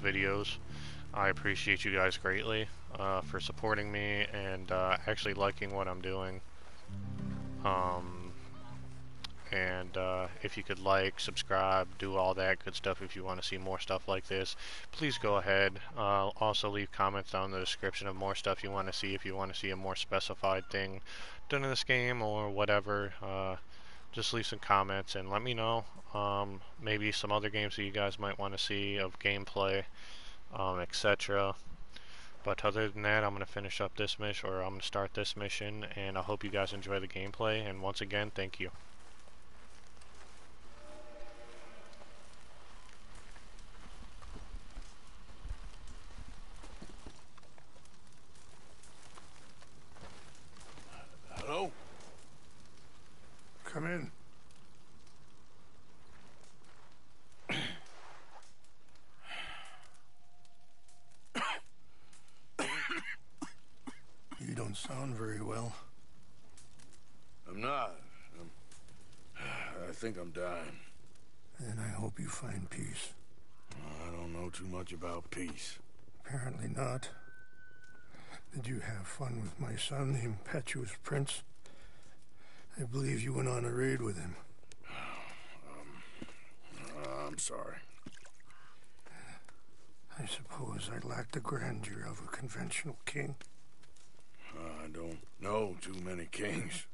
videos. I appreciate you guys greatly for supporting me and actually liking what I'm doing. Um, and if you could like, subscribe, do all that good stuff if you want to see more stuff like this, please go ahead. Also leave comments down in the description of more stuff you want to see if you want to see a more specified thing done in this game or whatever. Just leave some comments and let me know. Maybe some other games that you guys might want to see of gameplay, etc. But other than that, I'm going to finish up this mission, or I'm going to start this mission, and I hope you guys enjoy the gameplay, and once again, thank you. Hello? Come in. You don't sound very well. I'm not. I think I'm dying. And I hope you find peace. I don't know too much about peace. Apparently not. Did you have fun with my son, the impetuous prince? I believe you went on a raid with him. I'm sorry. I suppose I lack the grandeur of a conventional king. I don't know too many kings.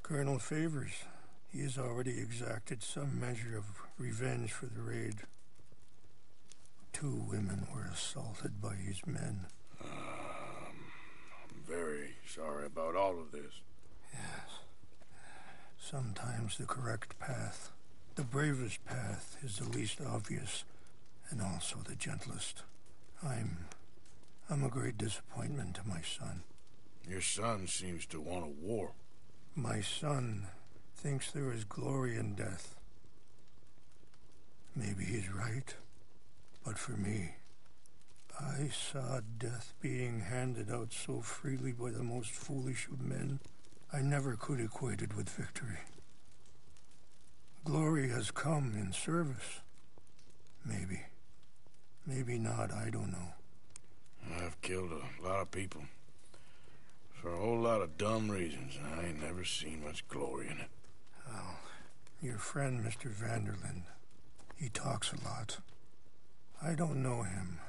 Colonel Favors, he has already exacted some measure of revenge for the raid. 2 women were assaulted by his men. I'm very sorry about all of this. Yes. Sometimes the correct path, the bravest path, is the least obvious and also the gentlest. I'm a great disappointment to my son. Your son seems to want a war. My son thinks there is glory in death. Maybe he's right, but for me, I saw death being handed out so freely by the most foolish of men, I never could equate it with victory. Glory has come in service. Maybe. Maybe not, I don't know. I've killed a lot of people. For a whole lot of dumb reasons, and I ain't never seen much glory in it. Well, your friend, Mr. Vanderlyn, he talks a lot. I don't know him,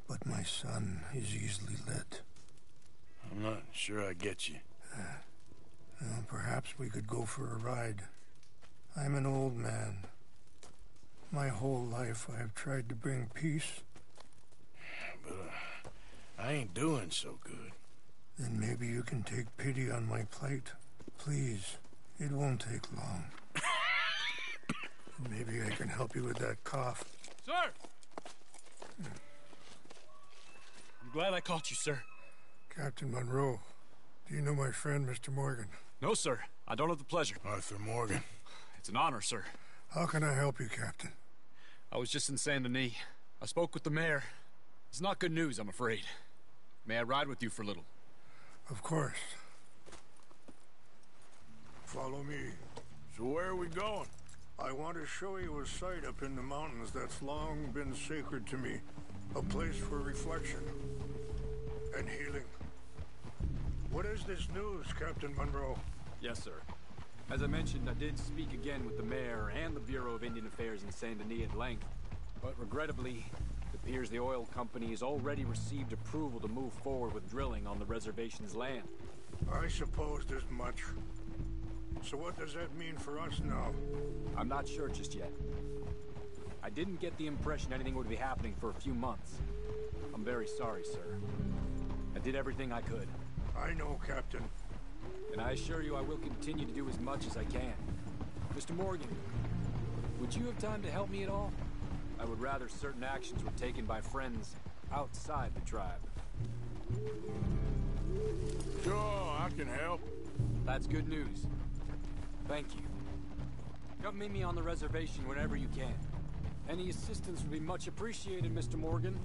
but my son is easily led. I'm not sure I get you. Well, perhaps we could go for a ride. I'm an old man. My whole life I have tried to bring peace. But I ain't doing so good. Then maybe you can take pity on my plight. Please, it won't take long. Maybe I can help you with that cough. Sir! I'm glad I caught you, sir. Captain Monroe, do you know my friend, Mr. Morgan? No, sir. I don't have the pleasure. Arthur Morgan. It's an honor, sir. How can I help you, Captain? I was just in Saint Denis. I spoke with the mayor. It's not good news, I'm afraid. May I ride with you for a little? Of course. Follow me. So where are we going? I want to show you a site up in the mountains that's long been sacred to me. A place for reflection and healing. What is this news, Captain Monroe? Yes, sir. As I mentioned, I did speak again with the mayor and the Bureau of Indian Affairs in Saint Denis at length. But regrettably, it appears the oil company has already received approval to move forward with drilling on the reservation's land. I supposed as much. So what does that mean for us now? I'm not sure just yet. I didn't get the impression anything would be happening for a few months. I'm very sorry, sir. I did everything I could. I know, Captain. And I assure you I will continue to do as much as I can. Mr. Morgan, would you have time to help me at all? I would rather certain actions were taken by friends outside the tribe. Sure, I can help. That's good news. Thank you. Come meet me on the reservation whenever you can. Any assistance would be much appreciated, Mr. Morgan.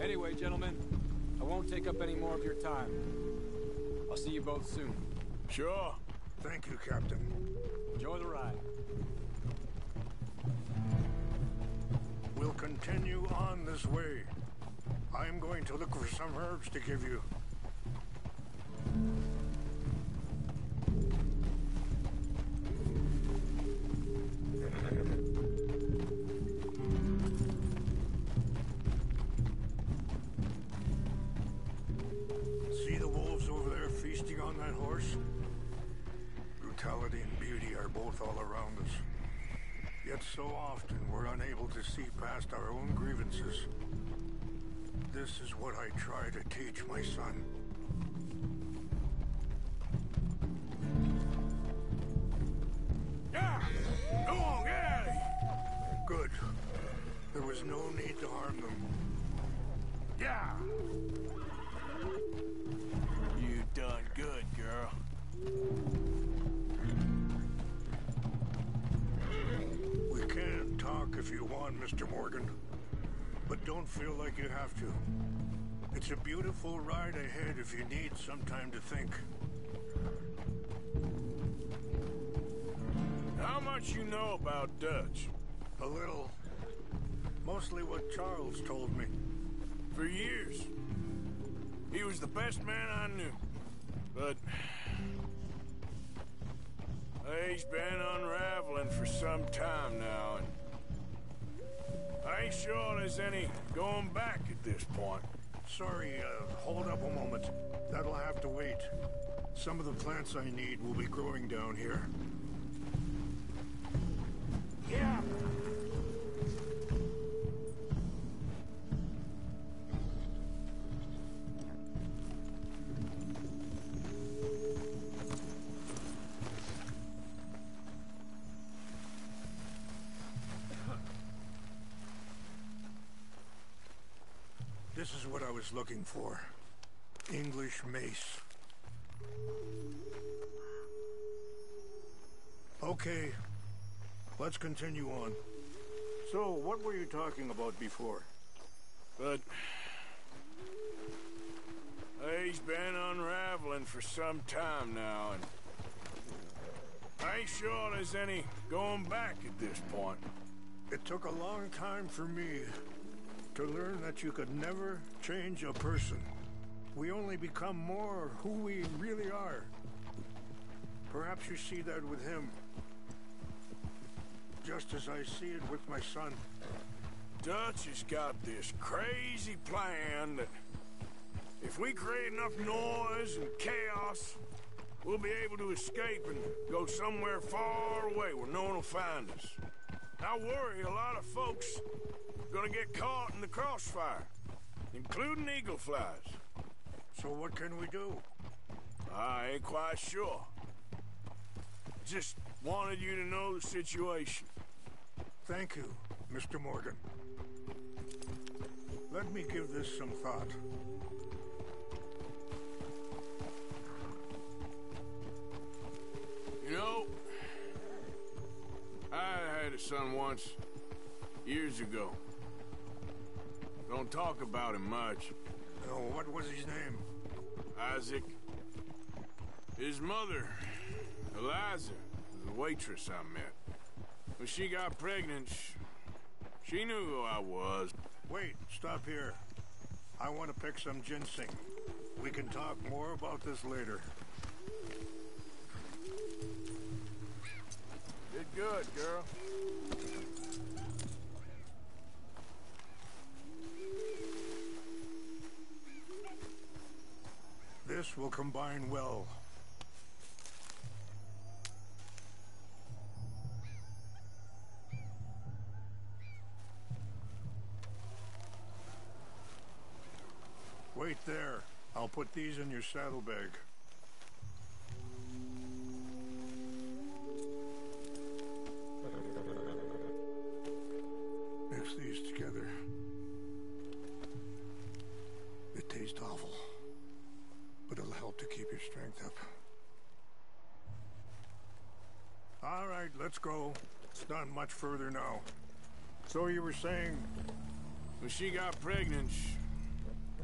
Anyway, gentlemen, I won't take up any more of your time. I'll see you both soon. Sure. Thank you, Captain. Enjoy the ride. We'll continue on this way. I'm going to look for some herbs to give you. See the wolves over there feasting on that horse? Brutality and beauty are both all around us. Yet so often we're unable to see past our own grievances. This is what I try to teach my son. Yeah! Go on, get out of here! Good. There was no need to harm them. Yeah! You done good, girl. We can talk if you want, Mr. Morgan. But don't feel like you have to. It's a beautiful ride ahead if you need some time to think. How much you know about Dutch? A little. Mostly what Charles told me. For years. He was the best man I knew. But... he's been unraveling for some time now, and... I ain't sure there's any going back at this point. Sorry, hold up a moment. That'll have to wait. Some of the plants I need will be growing down here. Yeah! This is what I was looking for. English mace. Okay, let's continue on. So, what were you talking about before? But... he's been unraveling for some time now, and... I ain't sure there's any going back at this point. It took a long time for me to learn that you could never change a person. We only become more who we really are. Perhaps you see that with him. Just as I see it with my son. Dutch has got this crazy plan that if we create enough noise and chaos, we'll be able to escape and go somewhere far away where no one will find us. I worry a lot of folks are gonna get caught in the crossfire, including eagle flies. So what can we do? I ain't quite sure. Just wanted you to know the situation. Thank you, Mr. Morgan. Let me give this some thought. You know, I had a son once, years ago. Don't talk about him much. Oh, what was his name? Isaac. His mother, Eliza, was a waitress I met. When she got pregnant, she knew who I was. Wait, stop here. I want to pick some ginseng. We can talk more about this later. Did good, girl. This will combine well. Wait there. I'll put these in your saddlebag. Mix these together. It tastes awful, but it'll help to keep your strength up. All right, let's go. It's not much further now. So you were saying... When she got pregnant,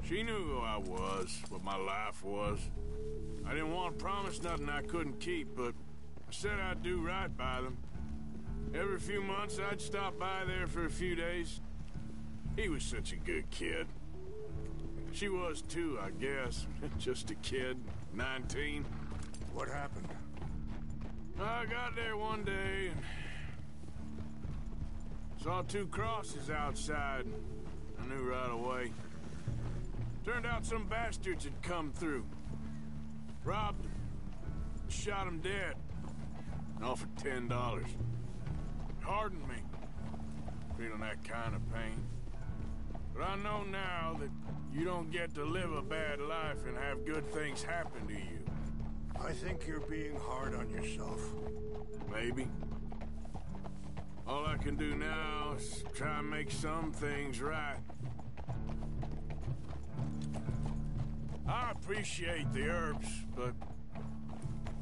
she knew who I was, what my life was. I didn't want to promise nothing I couldn't keep, but I said I'd do right by them. Every few months, I'd stop by there for a few days. He was such a good kid. She was too, I guess. Just a kid, 19. What happened? I got there one day and saw two crosses outside. I knew right away. Turned out some bastards had come through. Robbed them. Shot them dead. And offered $10. Hardened me. Feeling that kind of pain. But I know now that you don't get to live a bad life and have good things happen to you. I think you're being hard on yourself. Maybe. All I can do now is try and make some things right. I appreciate the herbs, but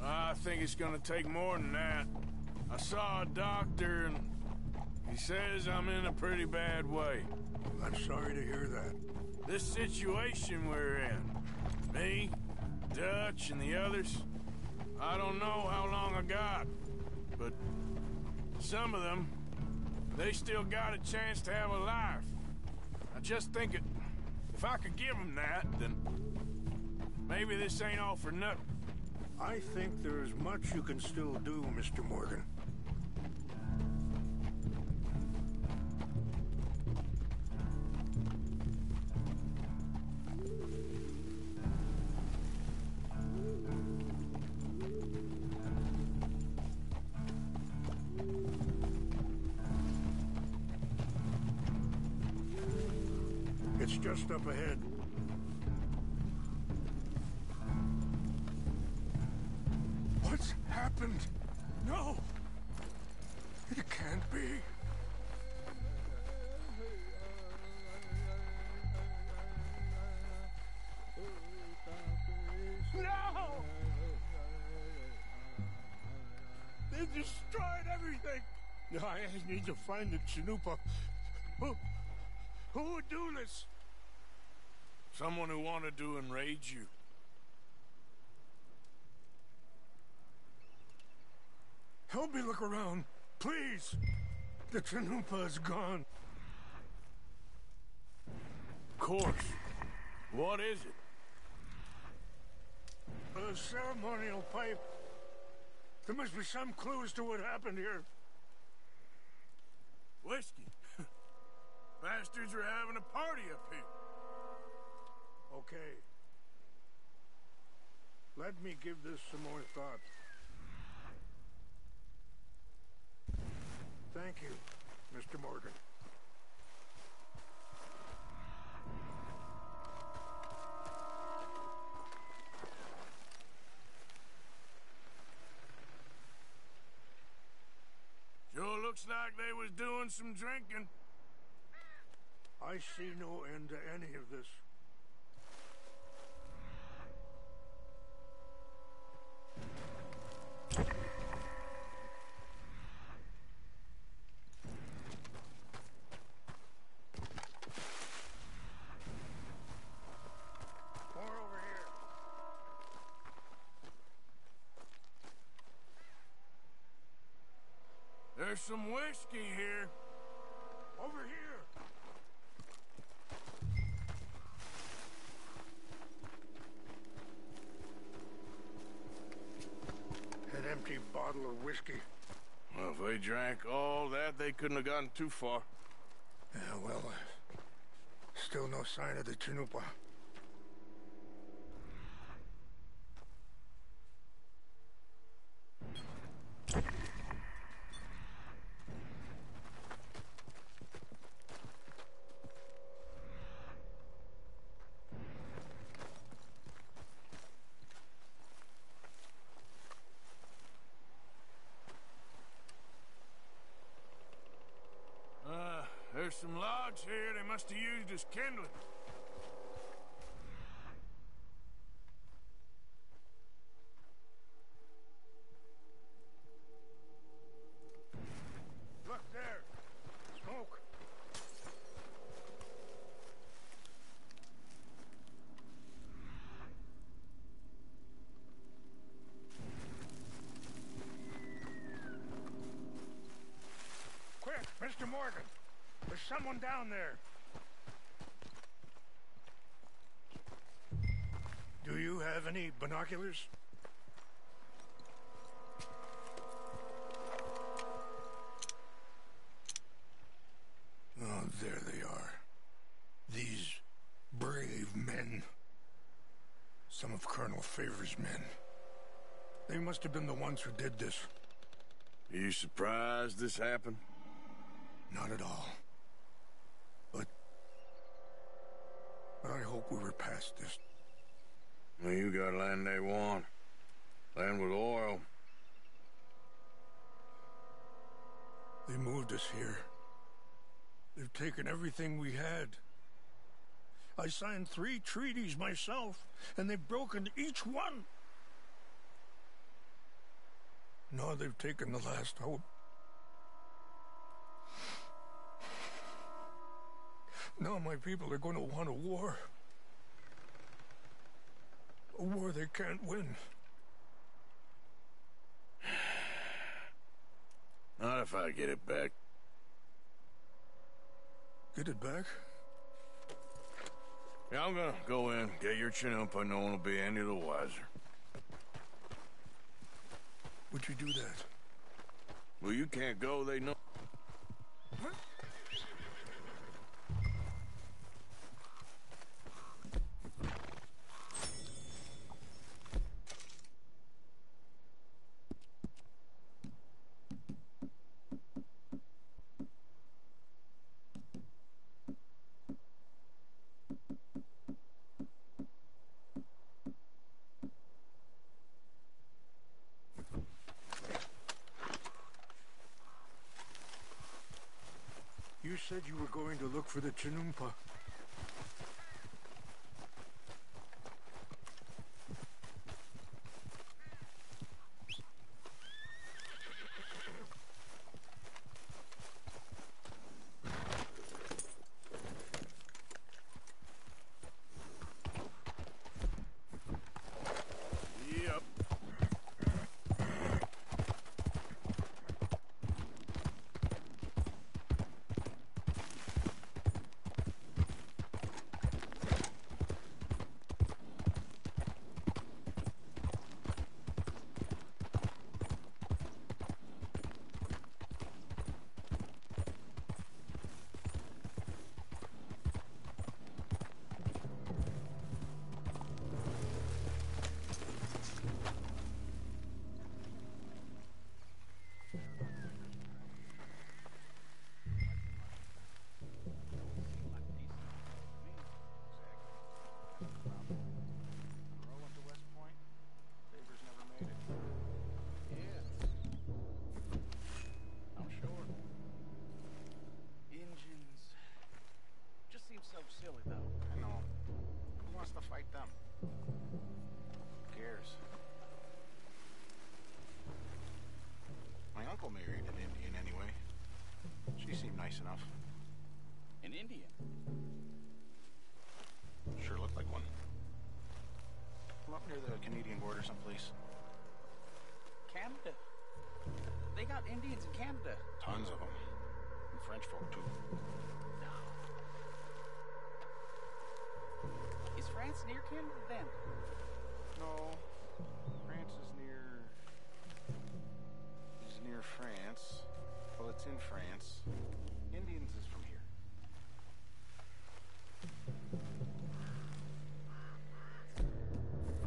I think it's gonna take more than that. I saw a doctor and he says I'm in a pretty bad way. I'm sorry to hear that. This situation we're in, me, Dutch, and the others, I don't know how long I got, but some of them, they still got a chance to have a life. I just think if I could give them that, then maybe this ain't all for nothing. I think there's much you can still do, Mr. Morgan. It's just up ahead. What's happened? No! It can't be. No! They destroyed everything! I need to find the Chanupa. Who would do this? Someone who wanted to enrage you. Help me look around, please. The Chanupa is gone. Of course. What is it? A ceremonial pipe. There must be some clues to what happened here. Whiskey. Bastards are having a party up here. Okay. Let me give this some more thought. Thank you, Mr. Morgan. Sure looks like they was doing some drinking. I see no end to any of this. More over here. There's some whiskey here. Over here. An empty bottle of whiskey. Well, if they drank all that, they couldn't have gotten too far. Yeah, well, still no sign of the Chanupa. There's some logs here they must have used as kindling. Look there. Smoke. Morgan. There's someone down there. Do you have any binoculars? Oh, there they are. These brave men. Some of Colonel Favor's men. They must have been the ones who did this. Are you surprised this happened? Not at all. But I hope we were past this. Well, you got land they want. Land with oil. They moved us here. They've taken everything we had. I signed 3 treaties myself, and they've broken each one. Now they've taken the last hope. Now my people are going to want a war. A war they can't win. Not if I get it back. Get it back? Yeah, I'm gonna go in, get your Chinoopa, no one will be any the wiser. Would you do that? Well, you can't go, they know. You said you were going to look for the Chinoopa. Yep. Silly though. I know. Who wants to fight them? Who cares? My uncle married an Indian anyway. She seemed nice enough. An Indian? Sure looked like one. From up near the Canadian border someplace. Canada? They got Indians in Canada. Tons of them. And French folk too. Is France near Canada then? No. France is near France. Well, it's in France. Indians is from here.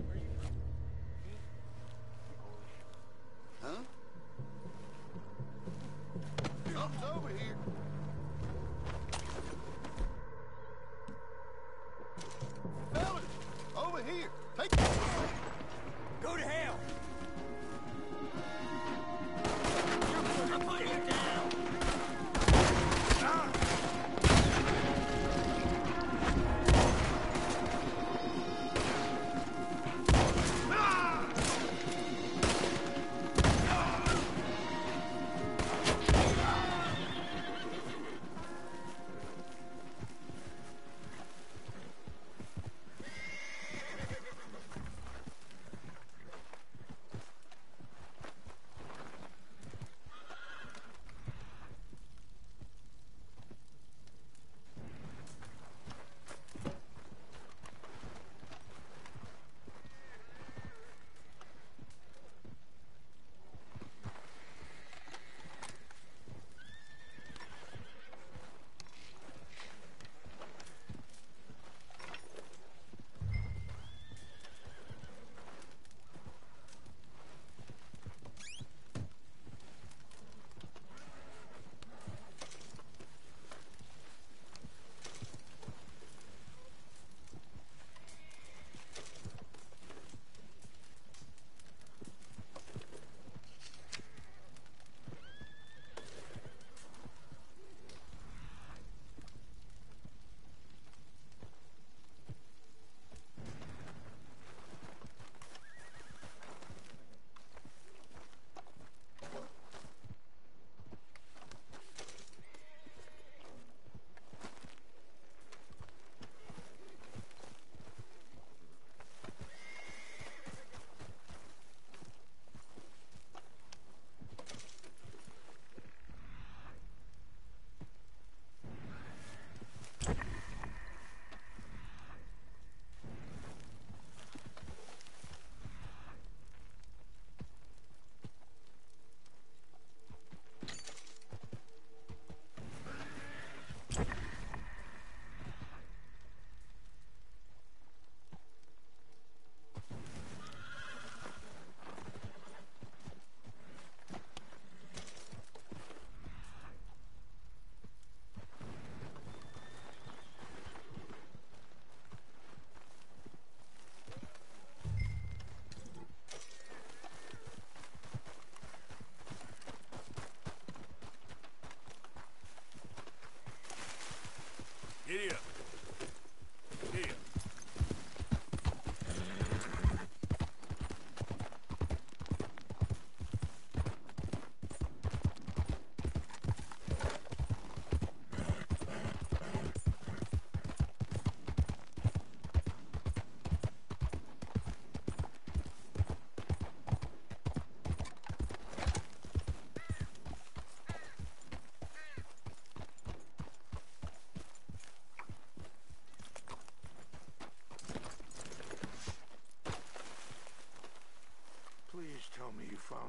Where are you from? Me? Huh? Something's over here. Fellas, over here. Take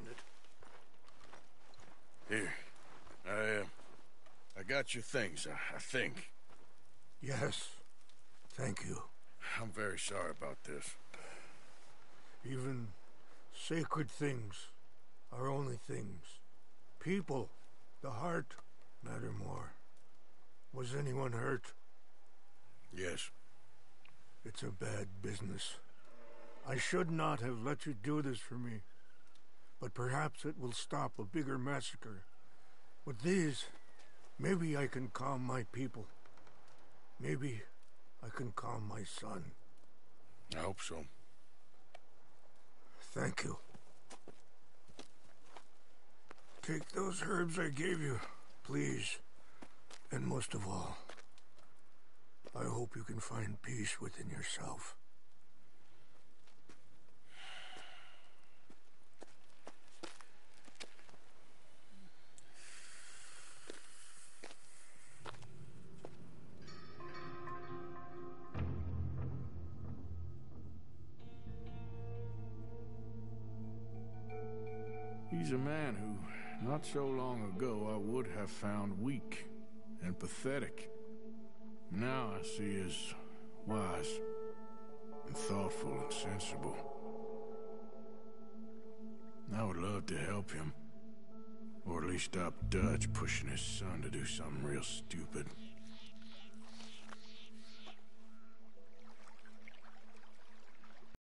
found it. Here. I got your things, I think. Yes. Thank you. I'm very sorry about this. Even sacred things are only things. People, the heart, matter more. Was anyone hurt? Yes. It's a bad business. I should not have let you do this for me. But perhaps it will stop a bigger massacre. With these, maybe I can calm my people. Maybe I can calm my son. I hope so. Thank you. Take those herbs I gave you, please. And most of all, I hope you can find peace within yourself. He's a man who, not so long ago, I would have found weak and pathetic. Now I see as wise and thoughtful and sensible. I would love to help him, or at least stop Dutch pushing his son to do something real stupid.